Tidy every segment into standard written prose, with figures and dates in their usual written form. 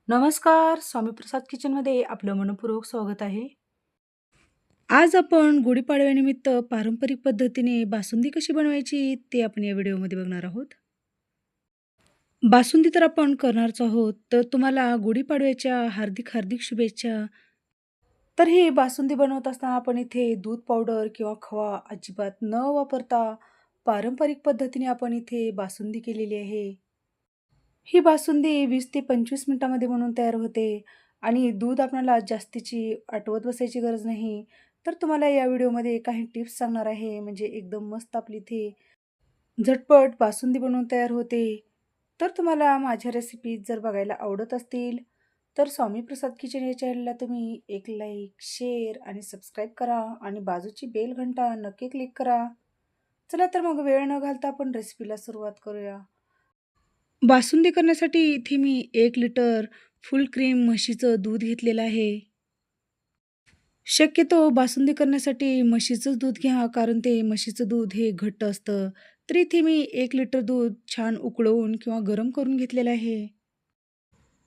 नमस्कार, स्वामी प्रसाद किचनमध्ये आपलं मनःपूर्वक स्वागत आहे. आज आपण गुढीपाडव्यानिमित्त पारंपरिक पद्धतीने बासुंदी कशी बनवायची ते आपण या व्हिडिओमध्ये बघणार आहोत. बासुंदी तर आपण करणारच आहोत, तर तुम्हाला गुढीपाडव्याच्या हार्दिक हार्दिक शुभेच्छा. तर ही बासुंदी बनवत असताना आपण इथे दूध पावडर किंवा खवा अजिबात न वापरता पारंपरिक पद्धतीने आपण इथे बासुंदी केलेली आहे. ही बासुंदी 20 ते 25 मिनिटामध्ये बनवून तयार होते आणि दूध आपल्याला जास्तीची आटवत बसायची गरज नाही. तर तुम्हाला या व्हिडिओमध्ये काही टिप्स सांगणार आहे, म्हणजे एकदम मस्त आपली इथे झटपट बासुंदी बनवून तयार होते. तर तुम्हाला माझ्या रेसिपीज जर बघायला आवडत असतील, तर स्वामी प्रसाद किचन या चॅनलला तुम्ही एक लाईक, शेअर आणि सबस्क्राईब करा आणि बाजूची बेल घंटा नक्की क्लिक करा. चला तर मग वेळ न घालता आपण रेसिपीला सुरुवात करूया. बासुंदी करण्यासाठी इथे मी 1 लिटर फुल क्रीम म्हशीचं दूध घेतलेलं आहे. शक्यतो बासुंदी करण्यासाठी म्हशीचंच दूध घ्या, कारण ते म्हशीचं दूध हे घट्ट असतं. तर इथे मी 1 लिटर दूध छान उकळवून किंवा गरम करून घेतलेलं आहे.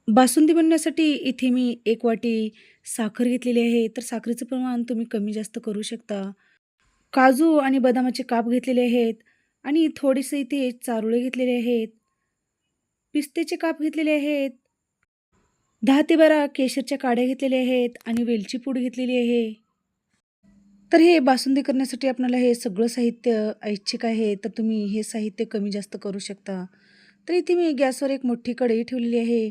बासुंदी बनवण्यासाठी इथे मी 1 वाटी साखर घेतलेली आहे. तर साखरेचं प्रमाण तुम्ही कमी जास्त करू शकता. काजू आणि बदामाचे काप घेतलेले आहेत आणि थोडेसे इथे चारोळे घेतलेले आहेत. पिस्तेचे काप घेतलेले आहेत. 10 ते 12 केशरच्या काड्या घेतलेल्या आहेत आणि वेलची पूड घेतलेली आहे. तर हे बासुंदी करण्यासाठी आपल्याला हे सगळं साहित्य ऐच्छिक आहे, तर तुम्ही हे साहित्य कमी जास्त करू शकता. तर इथे मी गॅसवर एक मोठी कढई ठेवलेली आहे.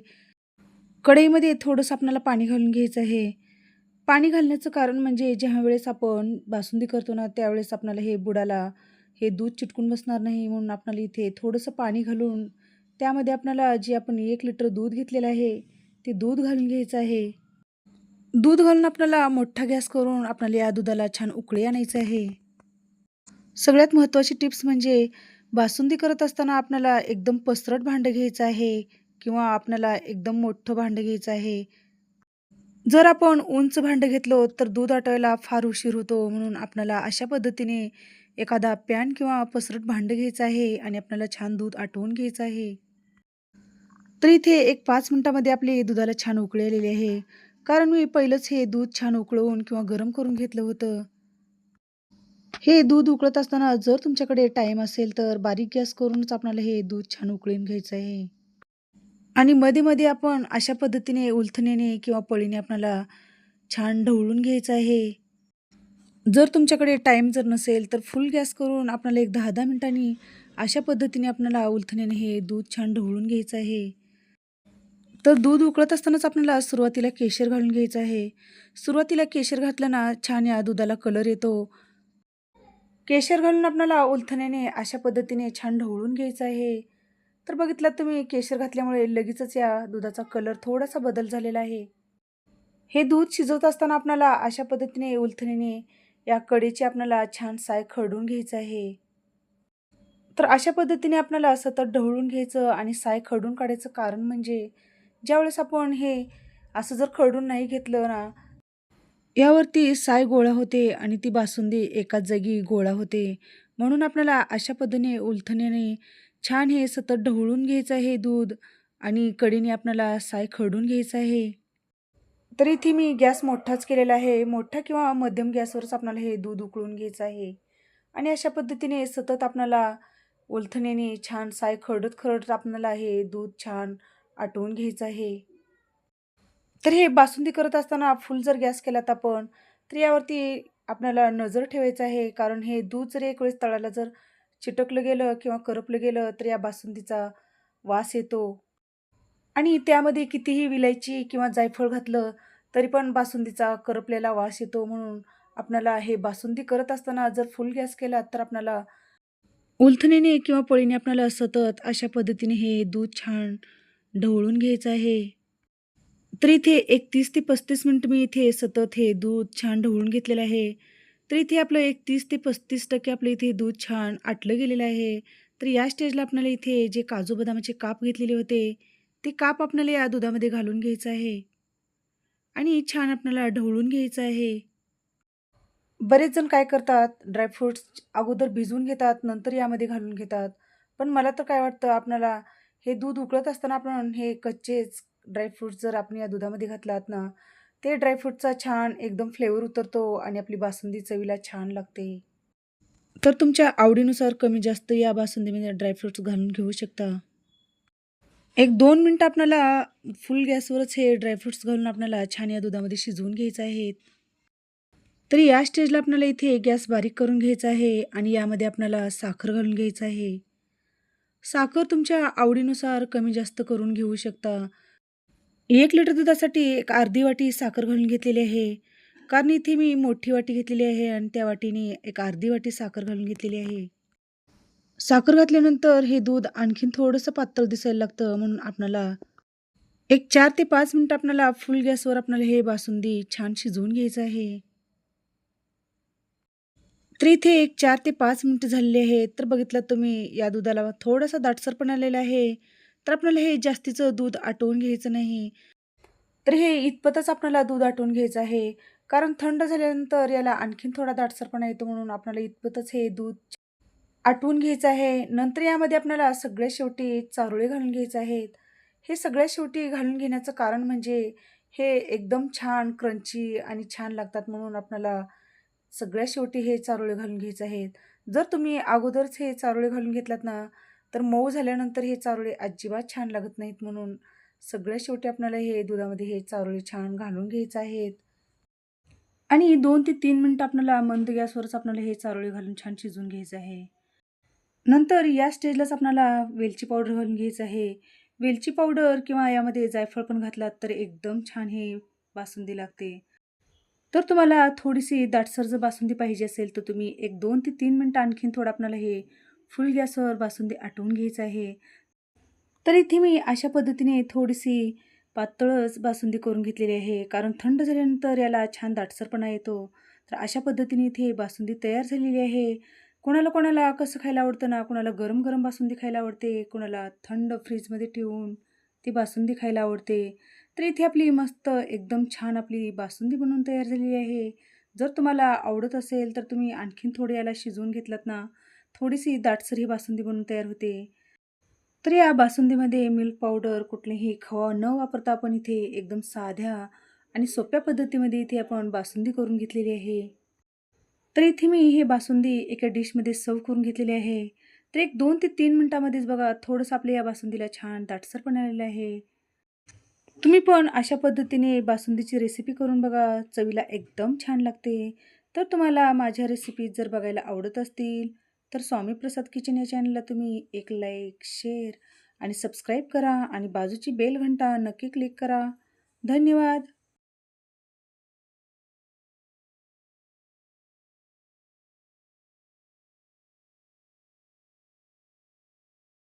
कढईमध्ये थोडंसं आपल्याला पाणी घालून घ्यायचं आहे. पाणी घालण्याचं कारण म्हणजे ज्या वेळेस आपण बासुंदी करतो ना, त्यावेळेस आपल्याला हे बुडाला हे दूध चिटकून बसणार नाही, म्हणून आपल्याला इथे थोडंसं पाणी घालून त्यामध्ये आपल्याला जे आपण 1 लिटर दूध घेतलेलं आहे, ते दूध घालून घ्यायचं आहे. दूध घालून आपल्याला मोठा गॅस करून आपल्याला या दुधाला छान उकळी आणायचं आहे. सगळ्यात महत्त्वाची टिप्स म्हणजे बासुंदी करत असताना आपल्याला एकदम पसरट भांडं घ्यायचं आहे किंवा आपल्याला एकदम मोठं भांडं घ्यायचं आहे. जर आपण उंच भांडं घेतलं तर दूध आटवायला फार उशीर होतो, म्हणून आपल्याला अशा पद्धतीने एखादा पॅन किंवा पसरट भांडं घ्यायचं आहे आणि आपल्याला छान दूध आटवून घ्यायचं आहे. तर इथे एक 5 मिनिटामध्ये आपली दुधाला छान उकळी आलेली आहे. कारण मी पहिलंच हे दूध छान उकळवून किंवा गरम करून घेतलं होतं. हे दूध उकळत असताना जर तुमच्याकडे टाईम असेल तर बारीक गॅस करूनच आपल्याला हे दूध छान उकळून घ्यायचं आहे. आणि मध्ये-मध्ये आपण अशा पद्धतीने उलथण्याने किंवा पळीने आपल्याला छान ढवळून घ्यायचं आहे. जर तुमच्याकडे टाईम जर नसेल तर फुल गॅस करून आपल्याला एक 10-10 मिनिटांनी अशा पद्धतीने आपल्याला उलथण्याने हे दूध छान ढवळून घ्यायचं आहे. तर दूध उकळत असतानाच आपल्याला सुरुवातीला केशर घालून घ्यायचं आहे. सुरुवातीला केशर घातलं ना, छान या दुधाला कलर येतो. केशर घालून आपल्याला उलथण्याने अशा पद्धतीने छान ढवळून घ्यायचं आहे. तर बघितलात तुम्ही केशर घातल्यामुळे लगेचच या दुधाचा कलर थोडासा बदल झालेला आहे. हे दूध शिजवत असताना आपल्याला अशा पद्धतीने उलथण्याने या कढईची आपल्याला छान साय खरडून घ्यायचं आहे. तर अशा पद्धतीने आपल्याला सतत ढवळून घ्यायचं आणि साय खरडून काढायचं कारण म्हणजे ज्यावेळेस आपण हे असं जर खरडून नाही घेतलं ना, यावरती साय गोळा होते आणि ती बासुंदी एकाच जागी गोळा होते. म्हणून आपल्याला अशा पद्धतीने उलथण्याने छान हे सतत ढवळून घ्यायचं आहे दूध आणि कढईने आपल्याला साय खरडून घ्यायचं आहे. तर इथे मी गॅस मोठाच केलेला आहे. मोठा किंवा मध्यम गॅसवरच आपल्याला हे दूध उकळून घ्यायचं आहे आणि अशा पद्धतीने सतत आपल्याला उलथण्याने छान साय खरडत-खरडत आपल्याला हे दूध छान आटवून घ्यायचं आहे. तर हे बासुंदी करत असताना फुल जर गॅस केलात आपण, तर यावरती आपल्याला नजर ठेवायचं आहे. कारण हे दूध जर एक वेळेस तळाला जर चिटकलं गेलं किंवा करपलं गेलं, तर या बासुंदीचा वास येतो. आणि त्यामध्ये कितीही विलायची किंवा जायफळ घातलं, तरी पण बासुंदीचा करपलेला वास येतो. म्हणून आपल्याला हे बासुंदी करत असताना जर फुल गॅस केला, तर आपल्याला उलथणीने किंवा पळीने आपल्याला सतत अशा पद्धतीने हे दूध छान ढवळून घ्यायचं आहे. तर इथे एक 30 ते 35 मिनिट मी इथे सतत हे दूध छान ढवळून घेतलेलं आहे. तर इथे आपलं एक 30 ते 35% आपलं इथे दूध छान आटलं गेलेलं आहे. तर या स्टेजला आपल्याला इथे जे काजू बदामाचे काप घेतलेले होते, ते काप आपल्याला या दुधामध्ये घालून घ्यायचं आहे आणि छान आपल्याला ढवळून घ्यायचं आहे. बरेच जण काय करतात, ड्रायफ्रुट्स अगोदर भिजवून घेतात, नंतर यामध्ये घालून घेतात. पण मला तर काय वाटतं, आपल्याला हे दूध उकळत असताना आपण हे कच्चेच ड्रायफ्रूट्स जर आपण या दुधामध्ये घातलात ना, ते ड्रायफ्रूटचा छान एकदम फ्लेवर उतरतो आणि आपली बासुंदी चवीला छान लागते. तर तुमच्या आवडीनुसार कमी जास्त या बासुंदीमध्ये ड्रायफ्रुट्स घालून घेऊ शकता. एक 2 मिनिटं आपल्याला फुल गॅसवरच हे ड्रायफ्रुट्स घालून आपल्याला छान या दुधामध्ये शिजवून घ्यायचं आहे. तर या स्टेजला आपल्याला इथे गॅस बारीक करून घ्यायचा आहे आणि यामध्ये आपल्याला साखर घालून घ्यायचं आहे. साखर तुमच्या आवडीनुसार कमी जास्त करून घेऊ शकता. 1 लिटर दुधासाठी एक अर्धी वाटी साखर घालून घेतलेली आहे. कारण इथे मी मोठी वाटी घेतलेली आहे आणि त्या वाटीने एक अर्धी वाटी साखर घालून घेतलेली आहे. साखर घातल्यानंतर हे दूध आणखीन थोडंसं पातळ दिसायला लागतं म्हणून आपल्याला एक 4 ते 5 मिनिटं आपल्याला फुल गॅसवर आपल्याला हे बासुंदी छान शिजवून घ्यायचं आहे. तर इथे एक 4 ते 5 मिनिटं झालेली आहेत. तर बघितलं तुम्ही या दुधाला थोडासा दाटसरपणा आलेला आहे. तर आपल्याला हे जास्तीचं दूध आटवून घ्यायचं नाही. तर हे इतपतच आपल्याला दूध आटवून घ्यायचं आहे. कारण थंड झाल्यानंतर याला आणखीन थोडा दाटसरपणा येतो म्हणून आपल्याला इतपतच हे दूध आटवून घ्यायचं आहे. नंतर यामध्ये आपल्याला सगळ्यात शेवटी चारोळे घालून घ्यायचे आहेत. हे सगळ्यात शेवटी घालून घेण्याचं कारण म्हणजे हे एकदम छान क्रंची आणि छान लागतात म्हणून आपल्याला सगळ्यात शेवटी हे चारोळे घालून घ्यायचे आहेत. जर तुम्ही अगोदरच हे चारोळे घालून घेतलात ना, तर मऊ झाल्यानंतर हे चारोळे अजिबात छान लागत नाहीत म्हणून सगळ्यात शेवटी आपल्याला हे दुधामध्ये हे चारोळे छान घालून घ्यायचे आहेत. आणि 2 ते 3 मिनिटं आपल्याला मंद गॅसवरच आपल्याला हे चारोळे घालून छान शिजवून घ्यायचं आहे. नंतर या स्टेजलाच आपल्याला वेलची पावडर घालून घ्यायचं आहे. वेलची पावडर किंवा यामध्ये जायफळ पण घातलात तर एकदम छान हे बासुंदी लागते. तर तुम्हाला थोडीशी दाटसर जर बासुंदी पाहिजे असेल, तर तुम्ही एक 2 ते 3 मिनिटं आणखीन थोडं आपल्याला हे फुल गॅसवर बासुंदी आटवून घ्यायचं आहे. तर इथे मी अशा पद्धतीने थोडीशी पातळच बासुंदी करून घेतलेली आहे. कारण थंड झाल्यानंतर याला छान दाटसरपणा येतो. तर अशा पद्धतीने इथे बासुंदी तयार झालेली आहे. कोणाला कसं खायला आवडतं ना, कोणाला गरम-गरम बासुंदी खायला आवडते, कोणाला थंड फ्रीजमध्ये ठेवून ती बासुंदी खायला आवडते. तर इथे आपली मस्त एकदम छान आपली बासुंदी बनवून तयार झालेली आहे. जर तुम्हाला आवडत असेल, तर तुम्ही आणखीन थोडं याला शिजवून घेतलात ना, थोडीशी दाटसर ही बासुंदी बनवून तयार होते. तर या बासुंदीमध्ये मिल्क पावडर, कुठलेही खवा न वापरता आपण इथे एकदम साध्या आणि सोप्या पद्धतीमध्ये इथे आपण बासुंदी करून घेतलेली आहे. तर इथे मी हे बासुंदी एका डिशमध्ये सर्व्ह करून घेतलेली आहे. तर एक 2 ते 3 मिनिटामध्येच बघा थोडंसं आपल्या या बासुंदीला छान दाटसरपणा आलेला आहे. तुम्ही पण अशा पद्धतीने बासुंदीची रेसिपी करून बघा. चवीला एकदम छान लागते. तर तुम्हाला माझ्या रेसिपी जर बघायला आवडत असतील, तर स्वामी प्रसाद किचन या चॅनलला तुम्ही एक लाईक, शेअर आणि सबस्क्राईब करा आणि बाजूची बेल घंटा नक्की क्लिक करा. धन्यवाद.